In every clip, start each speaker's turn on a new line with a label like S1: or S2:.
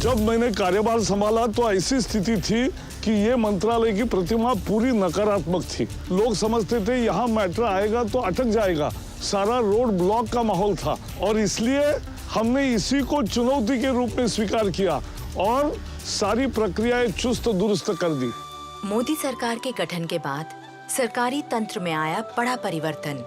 S1: जब मैंने कार्यभार संभाला तो ऐसी स्थिति थी कि ये मंत्रालय की प्रतिमा पूरी नकारात्मक थी। लोग समझते थे यहाँ मेट्रो आएगा तो अटक जाएगा, सारा रोड ब्लॉक का माहौल था और इसलिए हमने इसी को चुनौती के रूप में स्वीकार किया और सारी प्रक्रियाएं चुस्त दुरुस्त कर दी।
S2: मोदी सरकार के गठन के बाद सरकारी तंत्र में आया बड़ा परिवर्तन।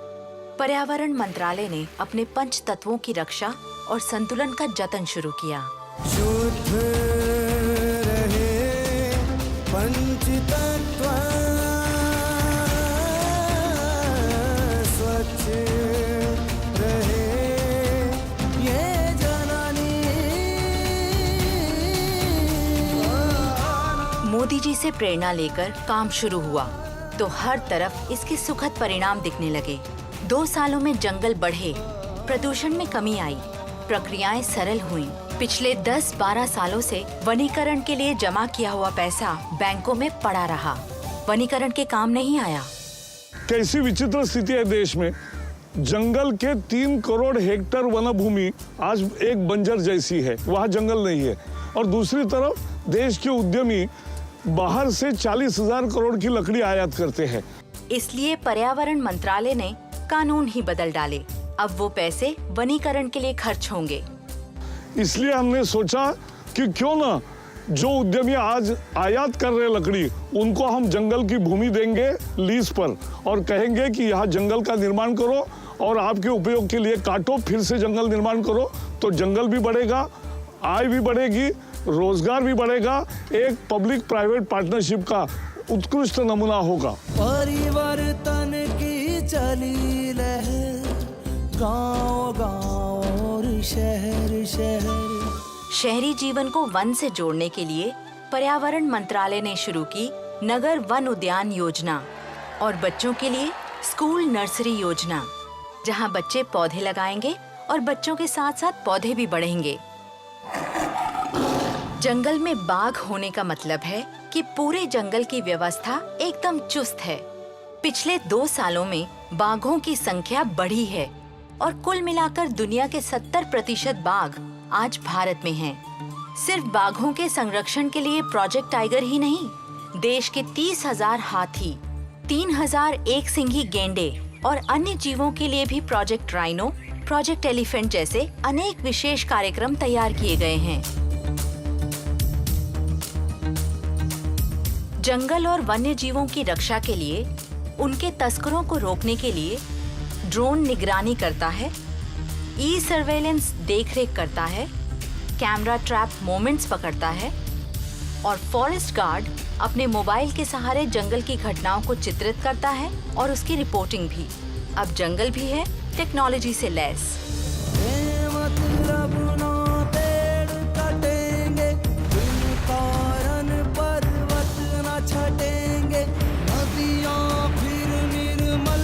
S2: पर्यावरण मंत्रालय ने अपने पंच तत्वों की रक्षा और संतुलन का जतन शुरू किया।
S3: शुद्ध रहे पंच तत्व, स्वच्छ रहे ये जननी।
S2: मोदी जी से प्रेरणा लेकर काम शुरू हुआ तो हर तरफ इसके सुखद परिणाम दिखने लगे। 2 सालों में जंगल बढ़े, प्रदूषण में कमी आई, प्रक्रियाएं सरल हुईं। पिछले 10-12 सालों से वनीकरण के लिए जमा किया हुआ पैसा बैंकों में पड़ा रहा, वनीकरण के काम नहीं आया।
S1: कैसी विचित्र स्थिति है देश में। जंगल के 3 करोड़ हेक्टेयर वन भूमि आज एक बंजर जैसी है, वहाँ जंगल नहीं है। और दूसरी तरफ देश के उद्यमी बाहर से 40,000 करोड़ की लकड़ी आयात करते हैं।
S2: इसलिए पर्यावरण मंत्रालय ने कानून ही बदल डाले। अब वो पैसे वनीकरण के लिए खर्च होंगे।
S1: इसलिए हमने सोचा कि क्यों ना जो उद्यमी आज आयात कर रहे लकड़ी, उनको हम जंगल की भूमि देंगे लीज पर और कहेंगे कि यहाँ जंगल का निर्माण करो और आपके उपयोग के लिए काटो, फिर से जंगल निर्माण करो। तो जंगल भी बढ़ेगा, आय भी बढ़ेगी, रोजगार भी बढ़ेगा, एक पब्लिक प्राइवेट पार्टनरशिप का उत्कृष्ट नमूना होगा।
S3: परिवर्तन की चली लहर, गाँव-गाँव और शहर-शहर।
S2: शहरी जीवन को वन से जोड़ने के लिए पर्यावरण मंत्रालय ने शुरू की नगर वन उद्यान योजना और बच्चों के लिए स्कूल नर्सरी योजना, जहां बच्चे पौधे लगाएंगे और बच्चों के साथ साथ पौधे भी बढ़ेंगे। जंगल में बाघ होने का मतलब है कि पूरे जंगल की व्यवस्था एकदम चुस्त है। पिछले 2 सालों में बाघों की संख्या बढ़ी है और कुल मिलाकर दुनिया के 70% बाघ आज भारत में हैं। सिर्फ बाघों के संरक्षण के लिए प्रोजेक्ट टाइगर ही नहीं, देश के 30,000 हाथी, 3,000 एक सिंगी गेंडे और अन्य जीवों के लिए भी प्रोजेक्ट राइनो, प्रोजेक्ट एलिफेंट जैसे अनेक विशेष कार्यक्रम तैयार किए गए हैं। जंगल और वन्य जीवों की रक्षा के लिए, उनके तस्करों को रोकने के लिए ड्रोन निगरानी करता है, ई सर्वेलेंस देखरेख करता है, कैमरा ट्रैप मोमेंट्स पकड़ता है और फॉरेस्ट गार्ड अपने मोबाइल के सहारे जंगल की घटनाओं को चित्रित करता है और उसकी रिपोर्टिंग भी। अब जंगल भी है टेक्नोलॉजी से लैस।
S3: छटेंगे नदियाँ फिर निर्मल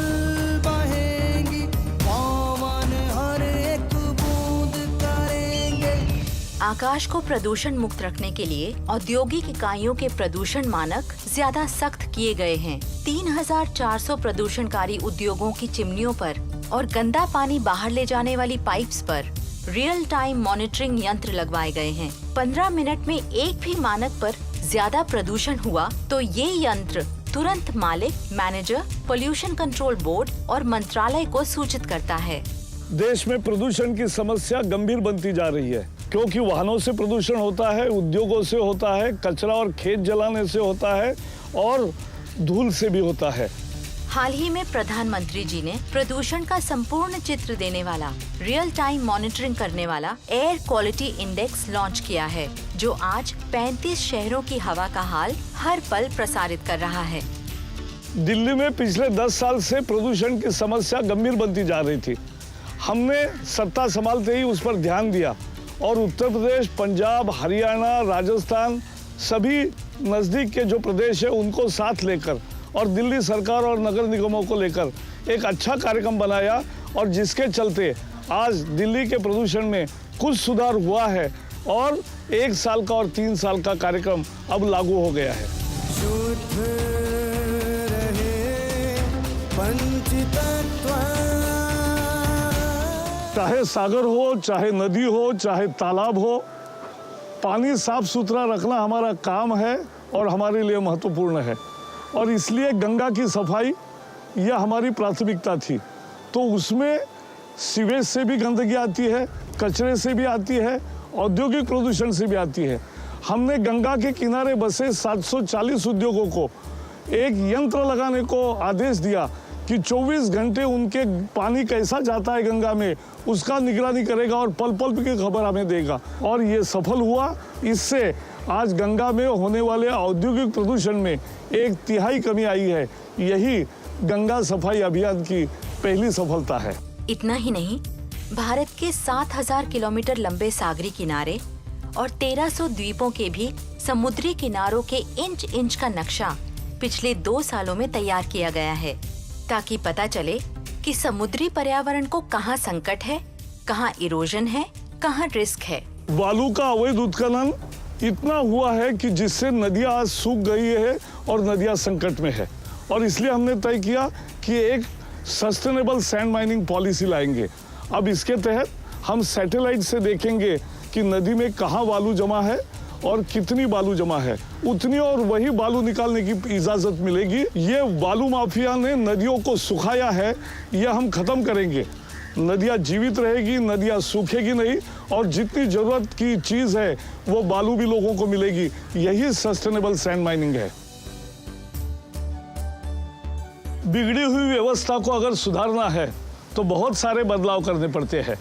S3: बहेंगी, पावन हर एक बूंद करेंगे।
S2: आकाश को प्रदूषण मुक्त रखने के लिए औद्योगिक इकाइयों के प्रदूषण मानक ज्यादा सख्त किए गए हैं। 3,400 प्रदूषणकारी उद्योगों की चिमनियों पर और गंदा पानी बाहर ले जाने वाली पाइप्स पर रियल टाइम मॉनिटरिंग यंत्र लगवाए गए हैं। 15 मिनट में एक भी मानक पर ज्यादा प्रदूषण हुआ तो ये यंत्र तुरंत मालिक, मैनेजर, पोल्यूशन कंट्रोल बोर्ड और मंत्रालय को सूचित करता है।
S1: देश में प्रदूषण की समस्या गंभीर बनती जा रही है, क्योंकि वाहनों से प्रदूषण होता है, उद्योगों से होता है, कचरा और खेत जलाने से होता है और धूल से भी होता है।
S2: हाल ही में प्रधानमंत्री जी ने प्रदूषण का संपूर्ण चित्र देने वाला, रियल टाइम मॉनिटरिंग करने वाला एयर क्वालिटी इंडेक्स लॉन्च किया है, जो आज 35 शहरों की हवा का हाल हर पल प्रसारित कर रहा है।
S1: दिल्ली में पिछले 10 साल से प्रदूषण की समस्या गंभीर बनती जा रही थी। हमने सत्ता संभालते ही उस पर ध्यान दिया और उत्तर प्रदेश, पंजाब, हरियाणा, राजस्थान सभी नजदीक के जो प्रदेश है उनको साथ लेकर और दिल्ली सरकार और नगर निगमों को लेकर एक अच्छा कार्यक्रम बनाया और जिसके चलते आज दिल्ली के प्रदूषण में कुछ सुधार हुआ है और 1 साल का और 3 साल का कार्यक्रम अब लागू हो गया है।
S3: शुद्ध रहे पंचतत्व,
S1: चाहे सागर हो, चाहे नदी हो, चाहे तालाब हो, पानी साफ सुथरा रखना हमारा काम है और हमारे लिए महत्वपूर्ण है, और इसलिए गंगा की सफाई यह हमारी प्राथमिकता थी। तो उसमें सीवेज से भी गंदगी आती है, कचरे से भी आती है, औद्योगिक प्रदूषण से भी आती है। हमने गंगा के किनारे बसे 740 उद्योगों को एक यंत्र लगाने को आदेश दिया कि 24 घंटे उनके पानी कैसा जाता है गंगा में उसका निगरानी करेगा और पल पल की खबर हमें देगा, और ये सफल हुआ। इससे आज गंगा में होने वाले औद्योगिक प्रदूषण में 1/3 कमी आई है। यही गंगा सफाई अभियान की पहली सफलता है।
S2: इतना ही नहीं, भारत के 7000 किलोमीटर लंबे सागरी किनारे और 1300 द्वीपों के भी समुद्री किनारों के इंच इंच का नक्शा पिछले 2 सालों में तैयार किया गया है, ताकि पता चले कि समुद्री पर्यावरण को कहाँ संकट है, कहाँ इरोजन है, कहाँ रिस्क है।
S1: बालू का अवैध उत्खनन इतना हुआ है कि जिससे नदियां आज सूख गई है और नदियां संकट में है, और इसलिए हमने तय किया कि एक सस्टेनेबल सैंड माइनिंग पॉलिसी लाएंगे। अब इसके तहत हम सैटेलाइट से देखेंगे कि नदी में कहाँ बालू जमा है और कितनी बालू जमा है, उतनी और वही बालू निकालने की इजाजत मिलेगी। ये बालू माफिया ने नदियों को सुखाया है, यह हम खत्म करेंगे। नदियाँ जीवित रहेगी, नदियाँ सूखेगी नहीं, और जितनी जरूरत की चीज है वो बालू भी लोगों को मिलेगी। यही सस्टेनेबल सैंड माइनिंग है। बिगड़ी हुई व्यवस्था को अगर सुधारना है तो बहुत सारे बदलाव करने पड़ते हैं।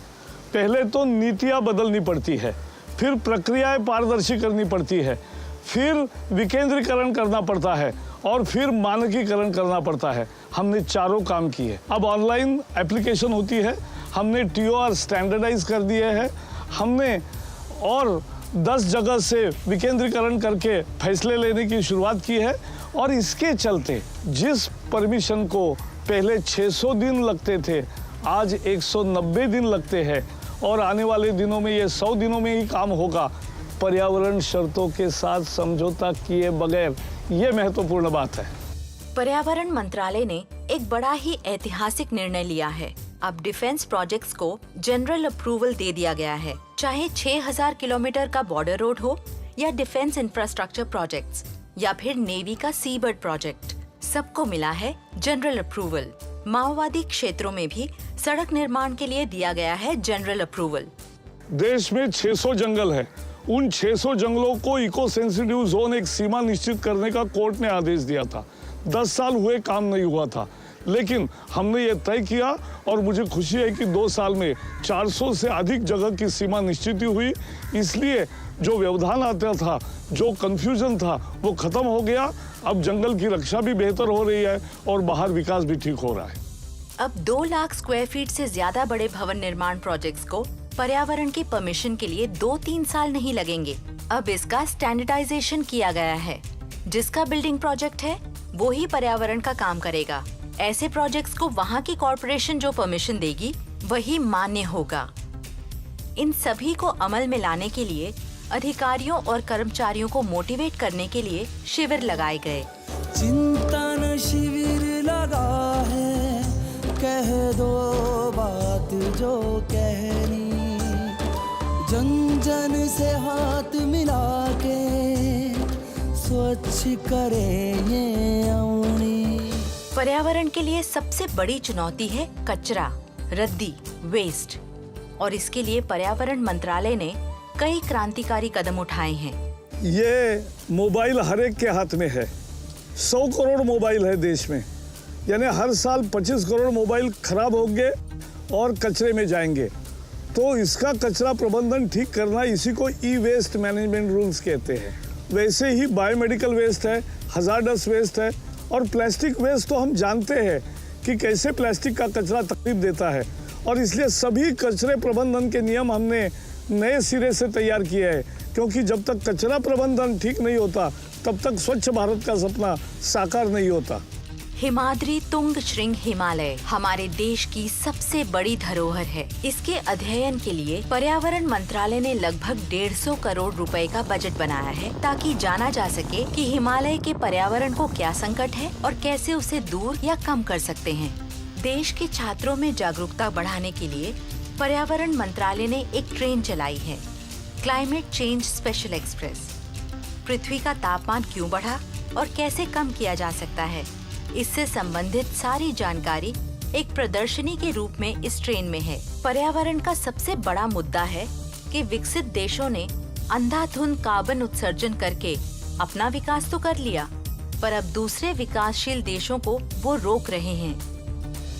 S1: पहले तो नीतियाँ बदलनी पड़ती है, फिर प्रक्रियाएं पारदर्शी करनी पड़ती है, फिर विकेंद्रीकरण करना पड़ता है, और फिर मानकीकरण करना पड़ता है। हमने चारों काम किए। अब ऑनलाइन एप्लीकेशन होती है, हमने TOR स्टैंडर्डाइज कर दिए हैं, हमने और 10 जगह से विकेंद्रीकरण करके फैसले लेने की शुरुआत की है, और इसके चलते जिस परमिशन को पहले 600 दिन लगते थे आज 190 दिन लगते हैं, और आने वाले दिनों में ये 100 दिनों में ही काम होगा, पर्यावरण शर्तों के साथ समझौता किए बगैर। ये महत्वपूर्ण बात है।
S2: पर्यावरण मंत्रालय ने एक बड़ा ही ऐतिहासिक निर्णय लिया है। अब डिफेंस प्रोजेक्ट्स को जनरल अप्रूवल दे दिया गया है, चाहे 6000 किलोमीटर का बॉर्डर रोड हो, या डिफेंस इंफ्रास्ट्रक्चर प्रोजेक्ट्स, या फिर नेवी का सीबर्ड प्रोजेक्ट, सबको मिला है जनरल अप्रूवल। माओवादी क्षेत्रों में भी सड़क निर्माण के लिए दिया गया है जनरल अप्रूवल।
S1: देश में 600 जंगल है, उन 600 जंगलों को इको सेंसिटिव जोन एक सीमा निश्चित करने का कोर्ट ने आदेश दिया था। 10 साल हुए, काम नहीं हुआ था, लेकिन हमने ये तय किया, और मुझे खुशी है कि 2 साल में 400 से अधिक जगह की सीमा निश्चित हुई। इसलिए जो व्यवधान आता था, जो कंफ्यूजन था, वो खत्म हो गया। अब जंगल की रक्षा भी बेहतर हो रही है और बाहर विकास भी ठीक हो रहा है।
S2: अब 2 लाख स्क्वायर फीट से ज्यादा बड़े भवन निर्माण प्रोजेक्ट्स को पर्यावरण की परमिशन के लिए 2-3 साल नहीं लगेंगे। अब इसका स्टैंडर्डाइजेशन किया गया है। जिसका बिल्डिंग प्रोजेक्ट है वो ही पर्यावरण का काम करेगा। ऐसे प्रोजेक्ट्स को वहाँ की कॉर्पोरेशन जो परमिशन देगी वही मान्य होगा। इन सभी को अमल में लाने के लिए अधिकारियों और कर्मचारियों को मोटिवेट करने के लिए शिविर लगाए गए।
S3: चिंतन शिविर लगा है, कह दो बात जो कहनी, जन जन से हाथ मिला के स्वच्छ करें ये अवनी।
S2: पर्यावरण के लिए सबसे बड़ी चुनौती है कचरा, रद्दी, वेस्ट, और इसके लिए पर्यावरण मंत्रालय ने कई क्रांतिकारी कदम उठाए हैं।
S1: ये मोबाइल हर एक के हाथ में है। 100 करोड़ मोबाइल है देश में, यानी हर साल 25 करोड़ मोबाइल खराब होंगे और कचरे में जाएंगे। तो इसका कचरा प्रबंधन ठीक करना, इसी को ई-वेस्ट मैनेजमेंट रूल्स कहते हैं। वैसे ही बायोमेडिकल वेस्ट है, हजार्डस वेस्ट है, और प्लास्टिक वेस्ट तो हम जानते हैं कि कैसे प्लास्टिक का कचरा तकलीफ देता है, और इसलिए सभी कचरे प्रबंधन के नियम हमने नए सिरे से तैयार किया है। क्योंकि जब तक कचरा प्रबंधन ठीक नहीं होता तब तक स्वच्छ भारत का सपना साकार नहीं होता।
S2: हिमाद्री तुंग श्रृंग हिमालय हमारे देश की सबसे बड़ी धरोहर है। इसके अध्ययन के लिए पर्यावरण मंत्रालय ने लगभग 150 करोड़ रुपए का बजट बनाया है, ताकि जाना जा सके कि हिमालय के पर्यावरण को क्या संकट है और कैसे उसे दूर या कम कर सकते हैं। देश के छात्रों में जागरूकता बढ़ाने के लिए पर्यावरण मंत्रालय ने एक ट्रेन चलाई है। Climate change special express. पृथ्वी का तापमान क्यों बढ़ा और कैसे कम किया जा सकता है, इससे संबंधित सारी जानकारी एक प्रदर्शनी के रूप में इस ट्रेन में है। पर्यावरण का सबसे बड़ा मुद्दा है कि विकसित देशों ने अंधाधुंध कार्बन उत्सर्जन करके अपना विकास तो कर लिया, पर अब दूसरे विकासशील देशों को वो रोक रहे हैं।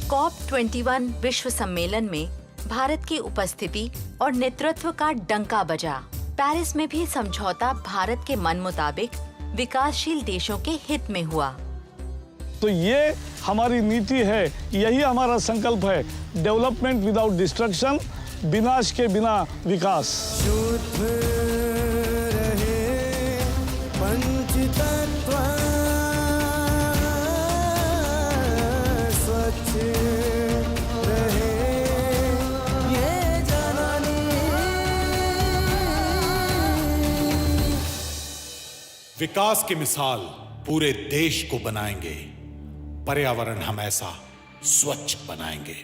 S2: COP21 विश्व सम्मेलन में भारत की उपस्थिति और नेतृत्व का डंका बजा। पेरिस में भी समझौता भारत के मन मुताबिक विकासशील देशों के हित में हुआ।
S1: तो ये हमारी नीति है, यही हमारा संकल्प है, डेवलपमेंट विदाउट डिस्ट्रक्शन, विनाश के बिना विकास।
S3: शुद्ध रहे पंचतत्व, स्वच्छ रहे ये जननी।
S4: विकास की मिसाल पूरे देश को बनाएंगे, पर्यावरण हम ऐसा स्वच्छ बनाएंगे।